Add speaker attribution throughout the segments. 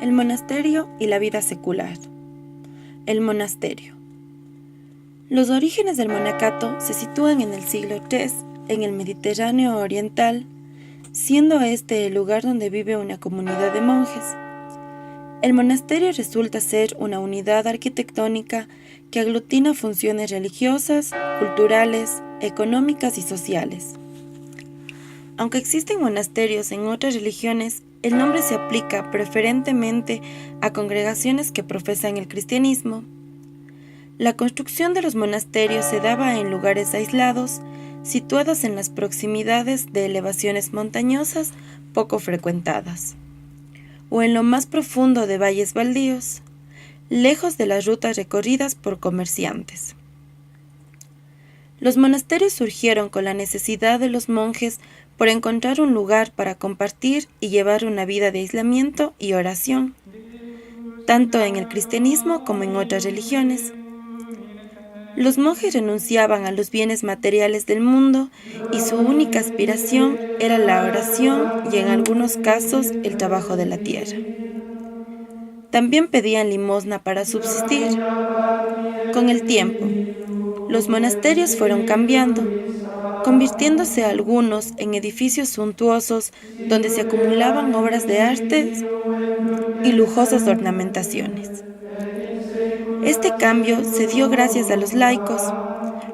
Speaker 1: El monasterio y la vida secular. El monasterio. Los orígenes del monacato se sitúan en el siglo III en el Mediterráneo oriental, siendo este el lugar donde vive una comunidad de monjes. El monasterio resulta ser una unidad arquitectónica que aglutina funciones religiosas, culturales, económicas y sociales. Aunque existen monasterios en otras religiones, el nombre se aplica preferentemente a congregaciones que profesan el cristianismo. La construcción de los monasterios se daba en lugares aislados, situados en las proximidades de elevaciones montañosas poco frecuentadas, o en lo más profundo de valles baldíos, lejos de las rutas recorridas por comerciantes. Los monasterios surgieron con la necesidad de los monjes por encontrar un lugar para compartir y llevar una vida de aislamiento y oración, tanto en el cristianismo como en otras religiones. Los monjes renunciaban a los bienes materiales del mundo y su única aspiración era la oración y en algunos casos el trabajo de la tierra. También pedían limosna para subsistir. Con el tiempo, los monasterios fueron cambiando, convirtiéndose algunos en edificios suntuosos donde se acumulaban obras de arte y lujosas ornamentaciones. Este cambio se dio gracias a los laicos,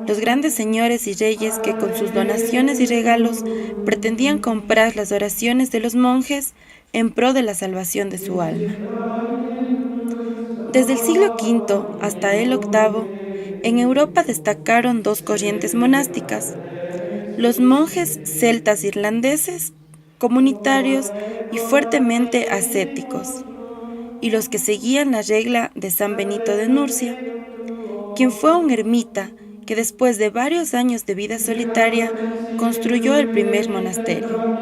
Speaker 1: los grandes señores y reyes que con sus donaciones y regalos pretendían comprar las oraciones de los monjes en pro de la salvación de su alma. Desde el siglo V hasta el VIII, en Europa destacaron dos corrientes monásticas: los monjes celtas irlandeses, comunitarios y fuertemente ascéticos, y los que seguían la regla de San Benito de Nursia, quien fue un ermita que después de varios años de vida solitaria construyó el primer monasterio.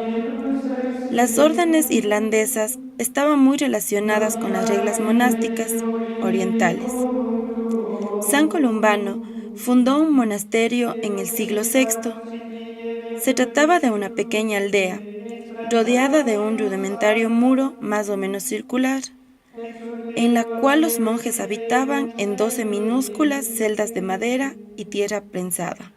Speaker 1: Las órdenes irlandesas estaban muy relacionadas con las reglas monásticas orientales. San Columbano fundó un monasterio en el siglo VI. Se trataba de una pequeña aldea, rodeada de un rudimentario muro más o menos circular, en la cual los monjes habitaban en 12 minúsculas celdas de madera y tierra prensada.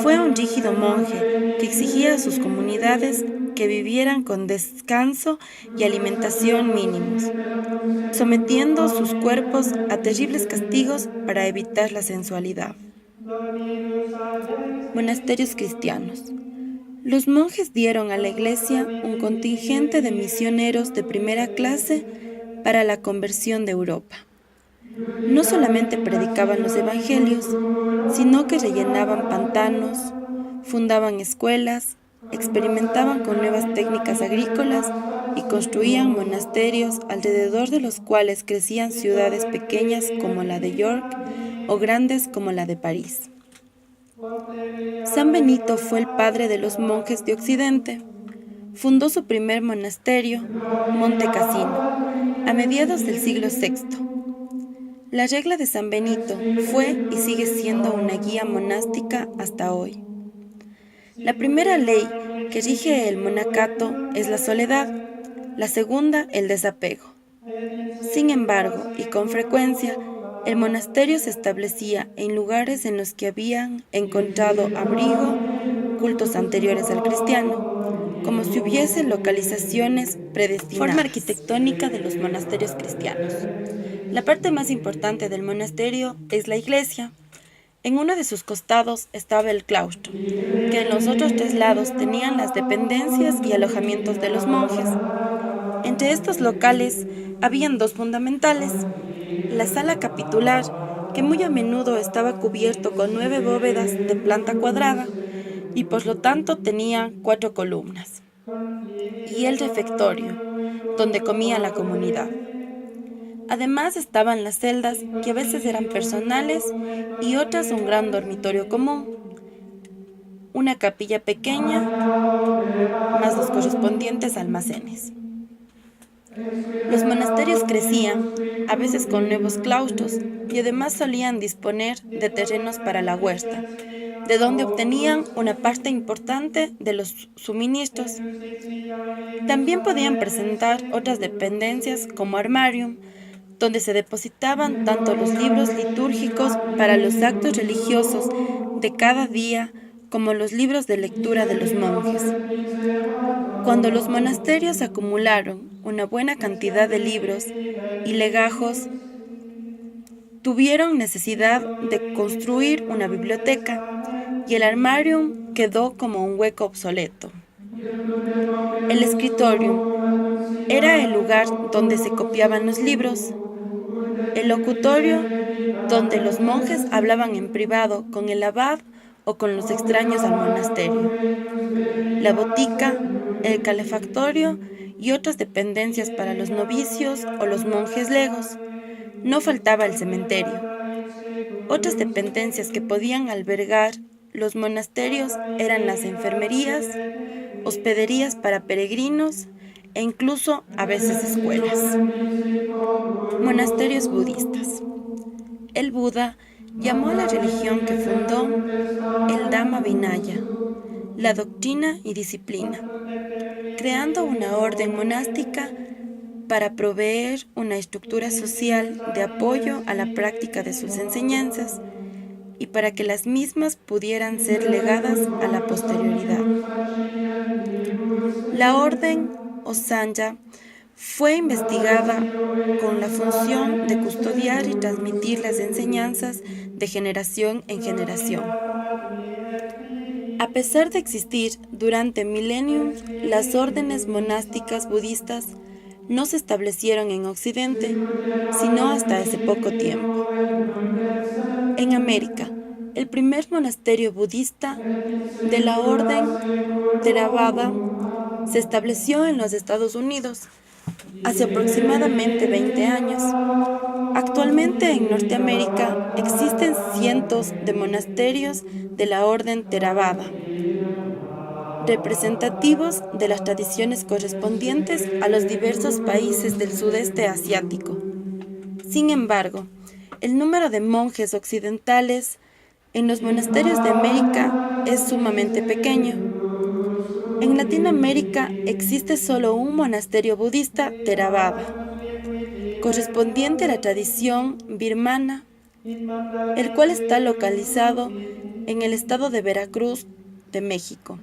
Speaker 1: Fue un rígido monje que exigía a sus comunidades que vivieran con descanso y alimentación mínimos, sometiendo sus cuerpos a terribles castigos para evitar la sensualidad. Monasterios cristianos. Los monjes dieron a la Iglesia un contingente de misioneros de primera clase para la conversión de Europa. No solamente predicaban los evangelios, sino que rellenaban pantanos, fundaban escuelas, experimentaban con nuevas técnicas agrícolas y construían monasterios alrededor de los cuales crecían ciudades pequeñas como la de York o grandes como la de París. San Benito fue el padre de los monjes de Occidente. Fundó su primer monasterio, Monte Cassino, a mediados del siglo VI. La regla de San Benito fue y sigue siendo una guía monástica hasta hoy. La primera ley que rige el monacato es la soledad, la segunda el desapego. Sin embargo, y con frecuencia, el monasterio se establecía en lugares en los que habían encontrado abrigo cultos anteriores al cristiano, como si hubiese localizaciones predestinadas. Forma arquitectónica de los monasterios cristianos. La parte más importante del monasterio es la iglesia. En uno de sus costados estaba el claustro, que en los otros 3 lados tenían las dependencias y alojamientos de los monjes. Entre estos locales habían 2 fundamentales: la sala capitular, que muy a menudo estaba cubierto con 9 bóvedas de planta cuadrada y por lo tanto tenía 4 columnas, y el refectorio, donde comía la comunidad. Además estaban las celdas, que a veces eran personales y otras un gran dormitorio común, una capilla pequeña, más los correspondientes almacenes. Los monasterios crecían, a veces con nuevos claustros, y además solían disponer de terrenos para la huerta, de donde obtenían una parte importante de los suministros. También podían presentar otras dependencias como armarium, donde se depositaban tanto los libros litúrgicos para los actos religiosos de cada día como los libros de lectura de los monjes. Cuando los monasterios acumularon una buena cantidad de libros y legajos, tuvieron necesidad de construir una biblioteca y el armarium quedó como un hueco obsoleto. El escritorium era el lugar donde se copiaban los libros, el locutorio donde los monjes hablaban en privado con el abad o con los extraños al monasterio, la botica, el calefactorio y otras dependencias para los novicios o los monjes legos. No faltaba el cementerio. Otras dependencias que podían albergar los monasterios eran las enfermerías, hospederías para peregrinos e incluso a veces escuelas. Monasterios budistas. El Buda llamó a la religión que fundó el Dhamma Vinaya, la doctrina y disciplina, creando una orden monástica para proveer una estructura social de apoyo a la práctica de sus enseñanzas y para que las mismas pudieran ser legadas a la posterioridad. La orden o sanya fue investigada con la función de custodiar y transmitir las enseñanzas de generación en generación. A pesar de existir durante milenios, las órdenes monásticas budistas no se establecieron en Occidente, sino hasta hace poco tiempo. En América, el primer monasterio budista de la orden Theravada se estableció en los Estados Unidos hace aproximadamente 20 años. Actualmente en Norteamérica existen cientos de monasterios de la orden Theravada, representativos de las tradiciones correspondientes a los diversos países del sudeste asiático. Sin embargo, el número de monjes occidentales en los monasterios de América es sumamente pequeño. En Latinoamérica existe solo un monasterio budista Theravada, correspondiente a la tradición birmana, el cual está localizado en el estado de Veracruz, de México.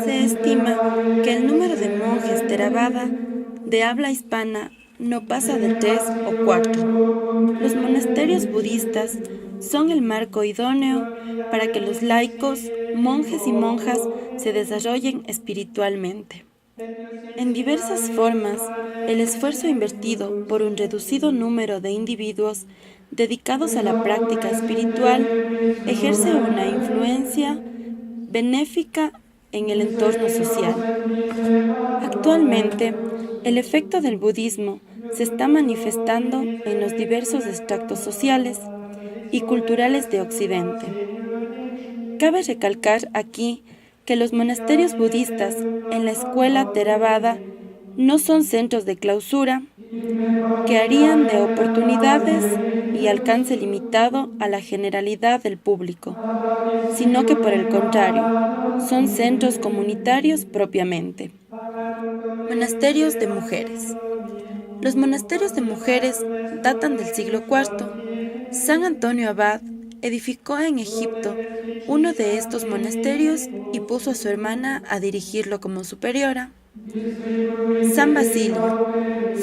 Speaker 1: Se estima que el número de monjes Theravada de habla hispana no pasa de 3 o 4. Los monasterios budistas son el marco idóneo para que los laicos, monjes y monjas se desarrollen espiritualmente. En diversas formas, el esfuerzo invertido por un reducido número de individuos dedicados a la práctica espiritual ejerce una influencia benéfica en el entorno social. Actualmente, el efecto del budismo se está manifestando en los diversos estratos sociales y culturales de Occidente. Cabe recalcar aquí que los monasterios budistas en la escuela Theravada no son centros de clausura que harían de oportunidades y alcance limitado a la generalidad del público, sino que por el contrario, son centros comunitarios propiamente. Monasterios de mujeres. Los monasterios de mujeres datan del siglo IV. San Antonio Abad edificó en Egipto uno de estos monasterios y puso a su hermana a dirigirlo como superiora. San Basilio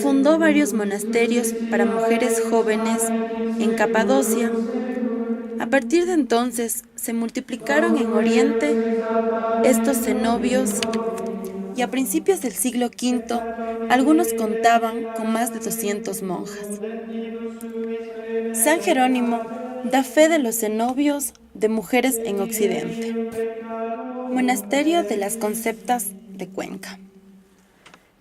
Speaker 1: fundó varios monasterios para mujeres jóvenes en Capadocia. A partir de entonces se multiplicaron en Oriente estos cenobios y a principios del siglo V algunos contaban con más de 200 monjas. San Jerónimo da fe de los cenobios de mujeres en Occidente. Monasterio de las Conceptas de Cuenca.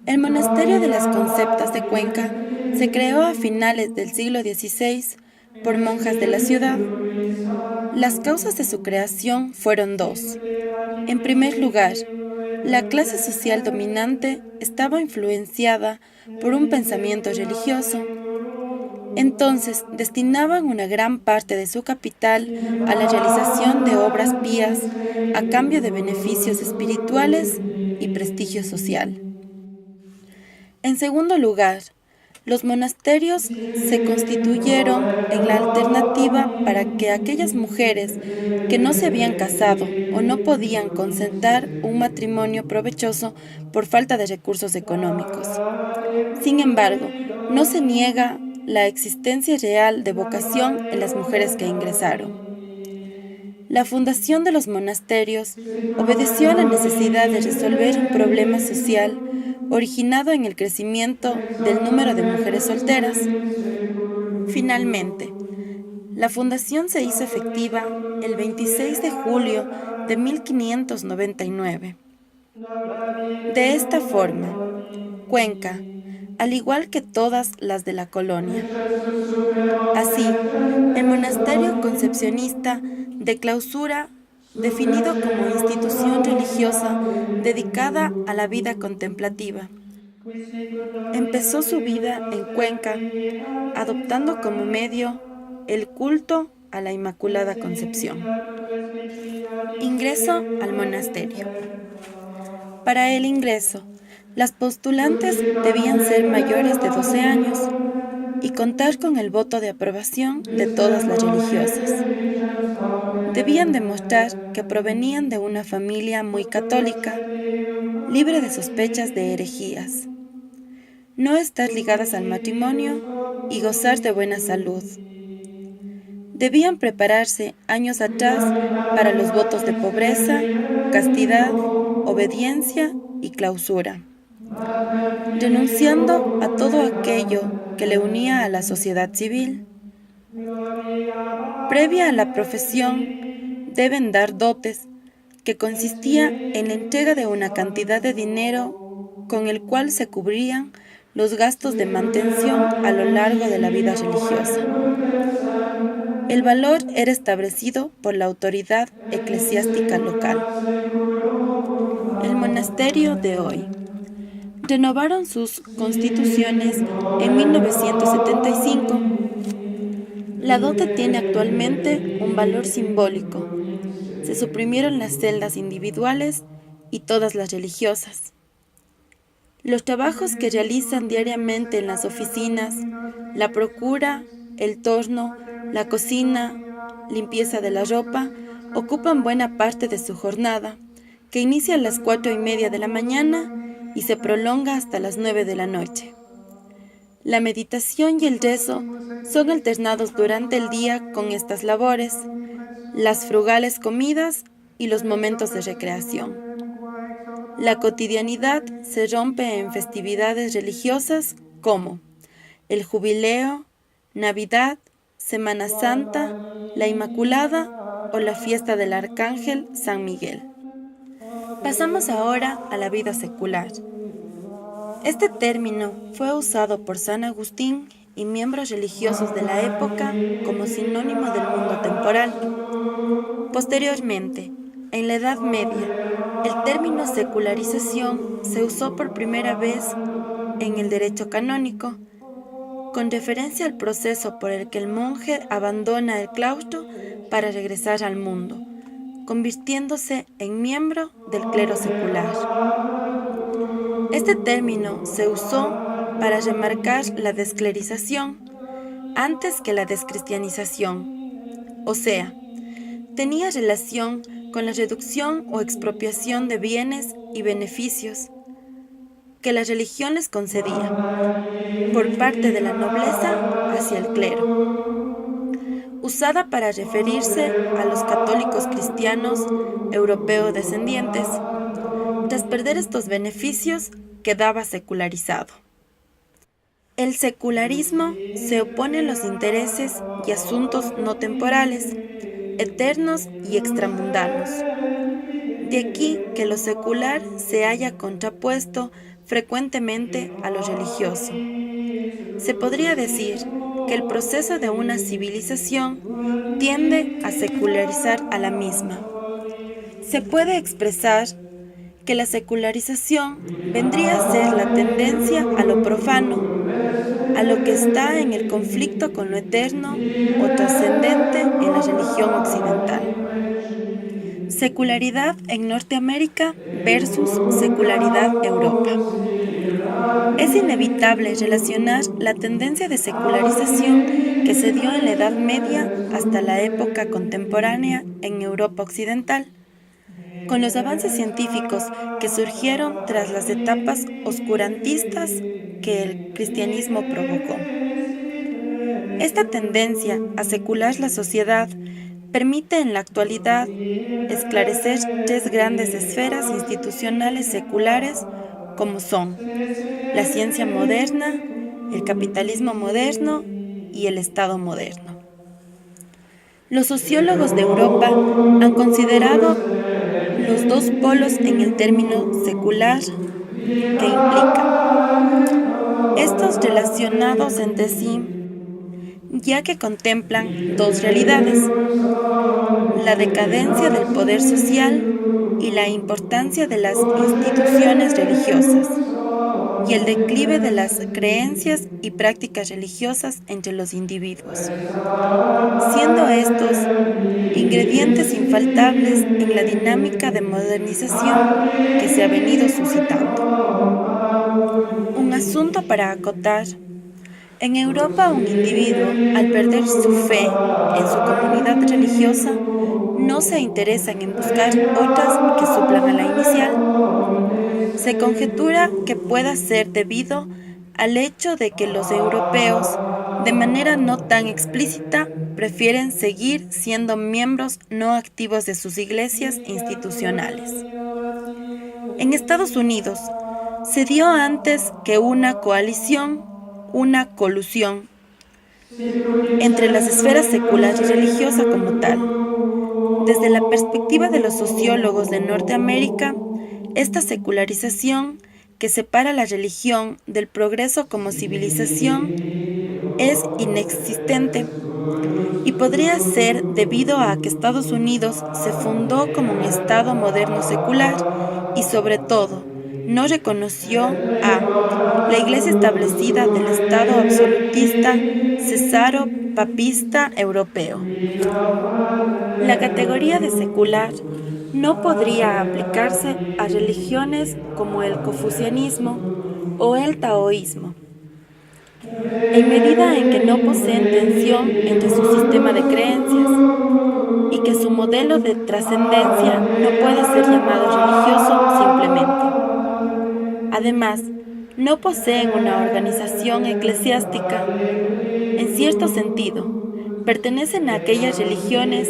Speaker 1: El monasterio de las Conceptas de Cuenca se creó a finales del siglo XVI por monjas de la ciudad. Las causas de su creación fueron dos. En primer lugar, la clase social dominante estaba influenciada por un pensamiento religioso. Entonces destinaban una gran parte de su capital a la realización de obras pías a cambio de beneficios espirituales y prestigio social. En segundo lugar, los monasterios se constituyeron en la alternativa para que aquellas mujeres que no se habían casado o no podían concertar un matrimonio provechoso por falta de recursos económicos. Sin embargo, no se niega la existencia real de vocación en las mujeres que ingresaron. La fundación de los monasterios obedeció a la necesidad de resolver un problema social originado en el crecimiento del número de mujeres solteras. Finalmente, la fundación se hizo efectiva el 26 de julio de 1599. De esta forma, Cuenca, al igual que todas las de la colonia. Así, el monasterio concepcionista de clausura, definido como institución religiosa dedicada a la vida contemplativa, empezó su vida en Cuenca, adoptando como medio el culto a la Inmaculada Concepción. Ingreso al monasterio. Para el ingreso, las postulantes debían ser mayores de 12 años y contar con el voto de aprobación de todas las religiosas. Debían demostrar que provenían de una familia muy católica, libre de sospechas de herejías, no estar ligadas al matrimonio y gozar de buena salud. Debían prepararse años atrás para los votos de pobreza, castidad, obediencia y clausura, renunciando a todo aquello que le unía a la sociedad civil. Previa a la profesión, deben dar dotes, que consistía en la entrega de una cantidad de dinero con el cual se cubrían los gastos de mantención a lo largo de la vida religiosa. El valor era establecido por la autoridad eclesiástica local. El monasterio de hoy. Renovaron sus constituciones en 1975. La dote tiene actualmente un valor simbólico. Se suprimieron las celdas individuales y todas las religiosas. Los trabajos que realizan diariamente en las oficinas, la procura, el torno, la cocina, limpieza de la ropa, ocupan buena parte de su jornada, que inicia a las 4:30 de la mañana y se prolonga hasta las 9 de la noche. La meditación y el rezo son alternados durante el día con estas labores, las frugales comidas y los momentos de recreación. La cotidianidad se rompe en festividades religiosas como el Jubileo, Navidad, Semana Santa, la Inmaculada o la fiesta del Arcángel San Miguel. Pasamos ahora a la vida secular. Este término fue usado por San Agustín y miembros religiosos de la época como sinónimo del mundo temporal. Posteriormente, en la Edad Media, el término secularización se usó por primera vez en el derecho canónico, con referencia al proceso por el que el monje abandona el claustro para regresar al mundo, convirtiéndose en miembro del clero secular. Este término se usó para remarcar la desclerización antes que la descristianización, o sea, tenía relación con la reducción o expropiación de bienes y beneficios que la religión les concedía por parte de la nobleza hacia el clero, usada para referirse a los católicos cristianos europeos descendientes. Tras perder estos beneficios, quedaba secularizado. El secularismo se opone a los intereses y asuntos no temporales, eternos y extramundanos. De aquí que lo secular se haya contrapuesto frecuentemente a lo religioso. Se podría decir que el proceso de una civilización tiende a secularizar a la misma. Se puede expresar que la secularización vendría a ser la tendencia a lo profano, a lo que está en el conflicto con lo eterno o trascendente en la religión occidental. Secularidad en Norteamérica versus secularidad Europa. Es inevitable relacionar la tendencia de secularización que se dio en la Edad Media hasta la época contemporánea en Europa occidental, con los avances científicos que surgieron tras las etapas oscurantistas que el cristianismo provocó. Esta tendencia a secular la sociedad permite en la actualidad esclarecer tres grandes esferas institucionales seculares como son la ciencia moderna, el capitalismo moderno y el Estado moderno. Los sociólogos de Europa han considerado los dos polos en el término secular que implica. Estos relacionados entre sí, ya que contemplan dos realidades, la decadencia del poder social y la importancia de las instituciones religiosas, y el declive de las creencias y prácticas religiosas entre los individuos, siendo estos ingredientes infaltables en la dinámica de modernización que se ha venido suscitando. Un asunto para acotar. En Europa, un individuo, al perder su fe en su comunidad religiosa, no se interesa en buscar otras que suplan a la inicial. Se conjetura que pueda ser debido al hecho de que los europeos, de manera no tan explícita, prefieren seguir siendo miembros no activos de sus iglesias institucionales. En Estados Unidos, se dio antes que una coalición, una colusión entre las esferas secular y religiosa como tal. Desde la perspectiva de los sociólogos de Norteamérica, esta secularización que separa la religión del progreso como civilización es inexistente y podría ser debido a que Estados Unidos se fundó como un Estado moderno secular y sobre todo no reconoció a la Iglesia establecida del Estado absolutista cesaro-papista europeo. La categoría de secular no podría aplicarse a religiones como el confucianismo o el taoísmo, en medida en que no poseen tensión entre su sistema de creencias y que su modelo de trascendencia no puede ser llamado religioso simplemente. Además, no poseen una organización eclesiástica. En cierto sentido, pertenecen a aquellas religiones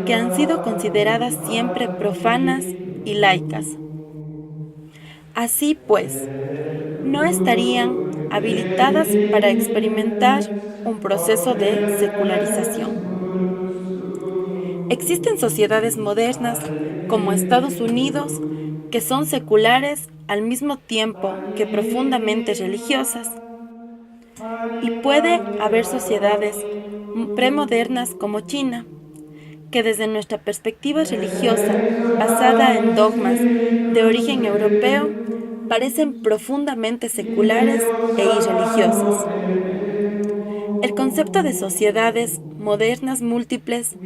Speaker 1: que han sido consideradas siempre profanas y laicas. Así pues, no estarían habilitadas para experimentar un proceso de secularización. Existen sociedades modernas, como Estados Unidos, que son seculares al mismo tiempo que profundamente religiosas, y puede haber sociedades premodernas como China, que desde nuestra perspectiva religiosa, basada en dogmas de origen europeo, parecen profundamente seculares e irreligiosas. El concepto de sociedades modernas múltiples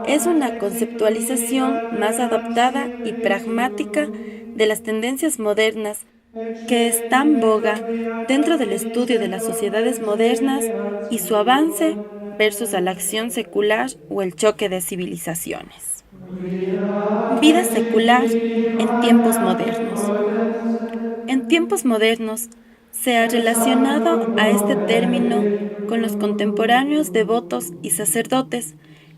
Speaker 1: es una conceptualización más adaptada y pragmática de las tendencias modernas que está en boga dentro del estudio de las sociedades modernas y su avance versus a la acción secular o el choque de civilizaciones. Vida secular en tiempos modernos. En tiempos modernos se ha relacionado a este término con los contemporáneos devotos y sacerdotes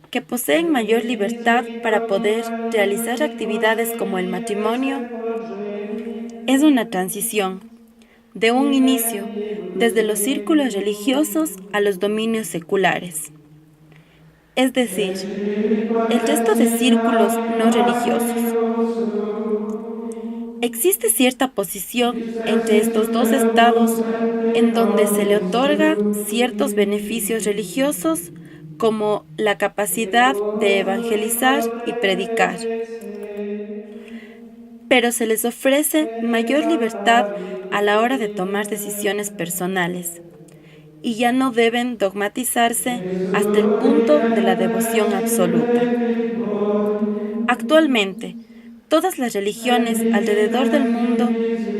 Speaker 1: que poseen mayor libertad para poder realizar actividades como el matrimonio. Es una transición de un inicio desde los círculos religiosos a los dominios seculares, es decir, el resto de círculos no religiosos. Existe cierta posición entre estos dos estados en donde se le otorga ciertos beneficios religiosos como la capacidad de evangelizar y predicar, pero se les ofrece mayor libertad a la hora de tomar decisiones personales, y ya no deben dogmatizarse hasta el punto de la devoción absoluta. Actualmente, todas las religiones alrededor del mundo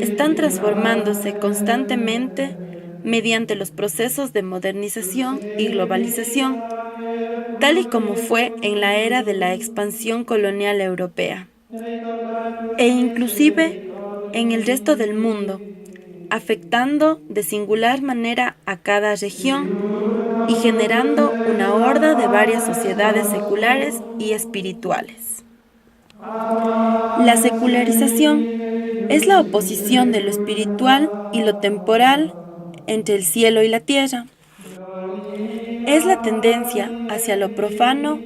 Speaker 1: están transformándose constantemente mediante los procesos de modernización y globalización, tal y como fue en la era de la expansión colonial europea, e inclusive en el resto del mundo, afectando de singular manera a cada región y generando una horda de varias sociedades seculares y espirituales. La secularización es la oposición de lo espiritual y lo temporal entre el cielo y la tierra. Es la tendencia hacia lo profano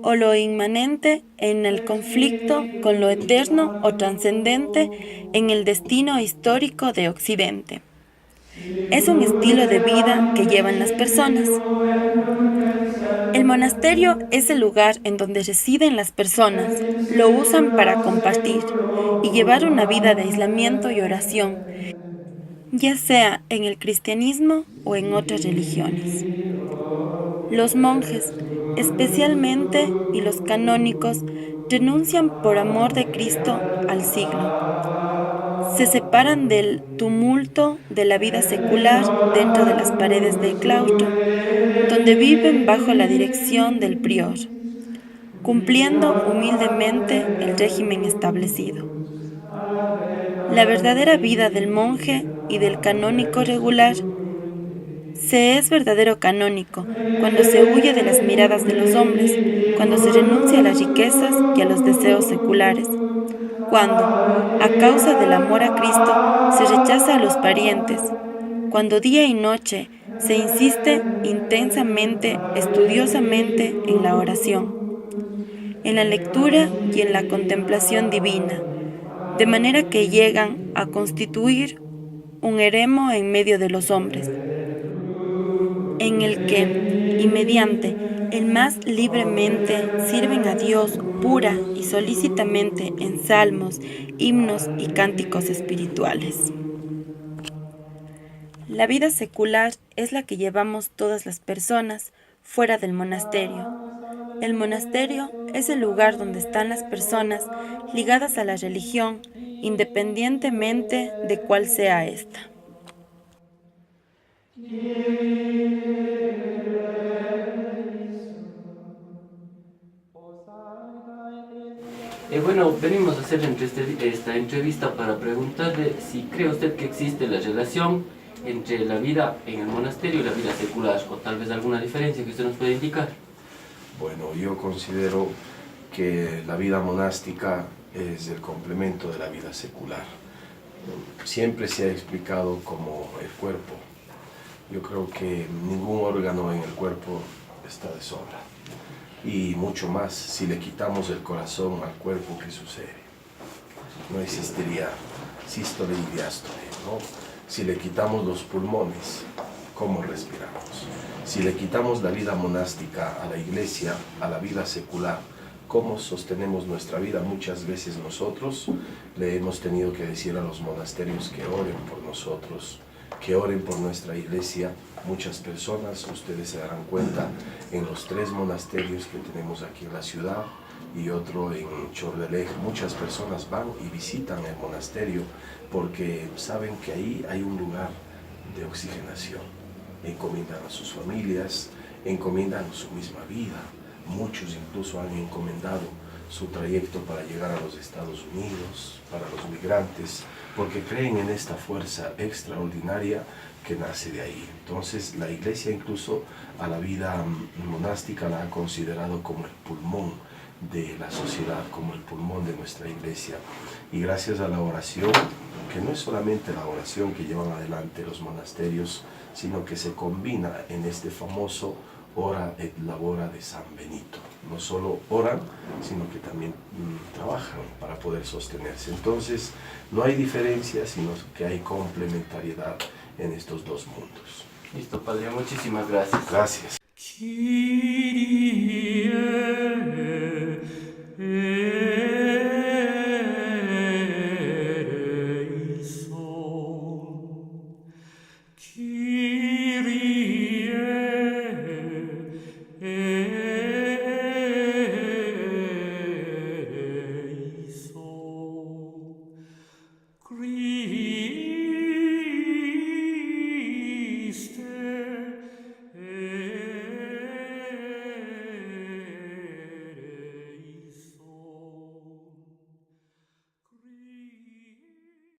Speaker 1: o lo inmanente en el conflicto con lo eterno o trascendente en el destino histórico de Occidente. Es un estilo de vida que llevan las personas. El monasterio es el lugar en donde residen las personas, lo usan para compartir y llevar una vida de aislamiento y oración, ya sea en el cristianismo o en otras religiones. Los monjes, especialmente, y los canónicos, renuncian por amor de Cristo al siglo. Se separan del tumulto de la vida secular dentro de las paredes del claustro, donde viven bajo la dirección del prior, cumpliendo humildemente el régimen establecido. La verdadera vida del monje y del canónico regular se es verdadero canónico cuando se huye de las miradas de los hombres, cuando se renuncia a las riquezas y a los deseos seculares, cuando, a causa del amor a Cristo, se rechaza a los parientes, cuando día y noche se insiste intensamente, estudiosamente en la oración, en la lectura y en la contemplación divina, de manera que llegan a constituir un eremo en medio de los hombres, en el que, y mediante el más libremente, sirven a Dios pura y solícitamente en salmos, himnos y cánticos espirituales. La vida secular es la que llevamos todas las personas fuera del monasterio. El monasterio es el lugar donde están las personas ligadas a la religión, independientemente de cuál sea ésta.
Speaker 2: Bueno, venimos a hacer esta entrevista para preguntarle si cree usted que existe la relación entre la vida en el monasterio y la vida secular, o tal vez alguna diferencia que usted nos puede indicar.
Speaker 3: Bueno, yo considero que la vida monástica es el complemento de la vida secular. Siempre se ha explicado como el cuerpo. Yo creo que ningún órgano en el cuerpo está de sobra. Y mucho más, si le quitamos el corazón al cuerpo, ¿qué sucede? No existiría sístole y diástole, ¿no? Si le quitamos los pulmones, ¿cómo respiramos? Si le quitamos la vida monástica a la iglesia, a la vida secular, ¿cómo sostenemos nuestra vida? Muchas veces nosotros le hemos tenido que decir a los monasterios que oren por nosotros, que oren por nuestra iglesia. Muchas personas, ustedes se darán cuenta, en los 3 monasterios que tenemos aquí en la ciudad y otro en Chordelej, muchas personas van y visitan el monasterio porque saben que ahí hay un lugar de oxigenación. Encomiendan a sus familias, encomiendan su misma vida. Muchos incluso han encomendado su trayecto para llegar a los Estados Unidos, para los migrantes, porque creen en esta fuerza extraordinaria que nace de ahí. Entonces la iglesia incluso a la vida monástica la ha considerado como el pulmón de la sociedad, como el pulmón de nuestra iglesia. Y gracias a la oración, que no es solamente la oración que llevan adelante los monasterios, sino que se combina en este famoso ora et labora de San Benito. No solo oran, sino que también trabajan para poder sostenerse. Entonces, no hay diferencia, sino que hay complementariedad en estos dos mundos.
Speaker 2: Listo, Padre, muchísimas gracias.
Speaker 3: Gracias.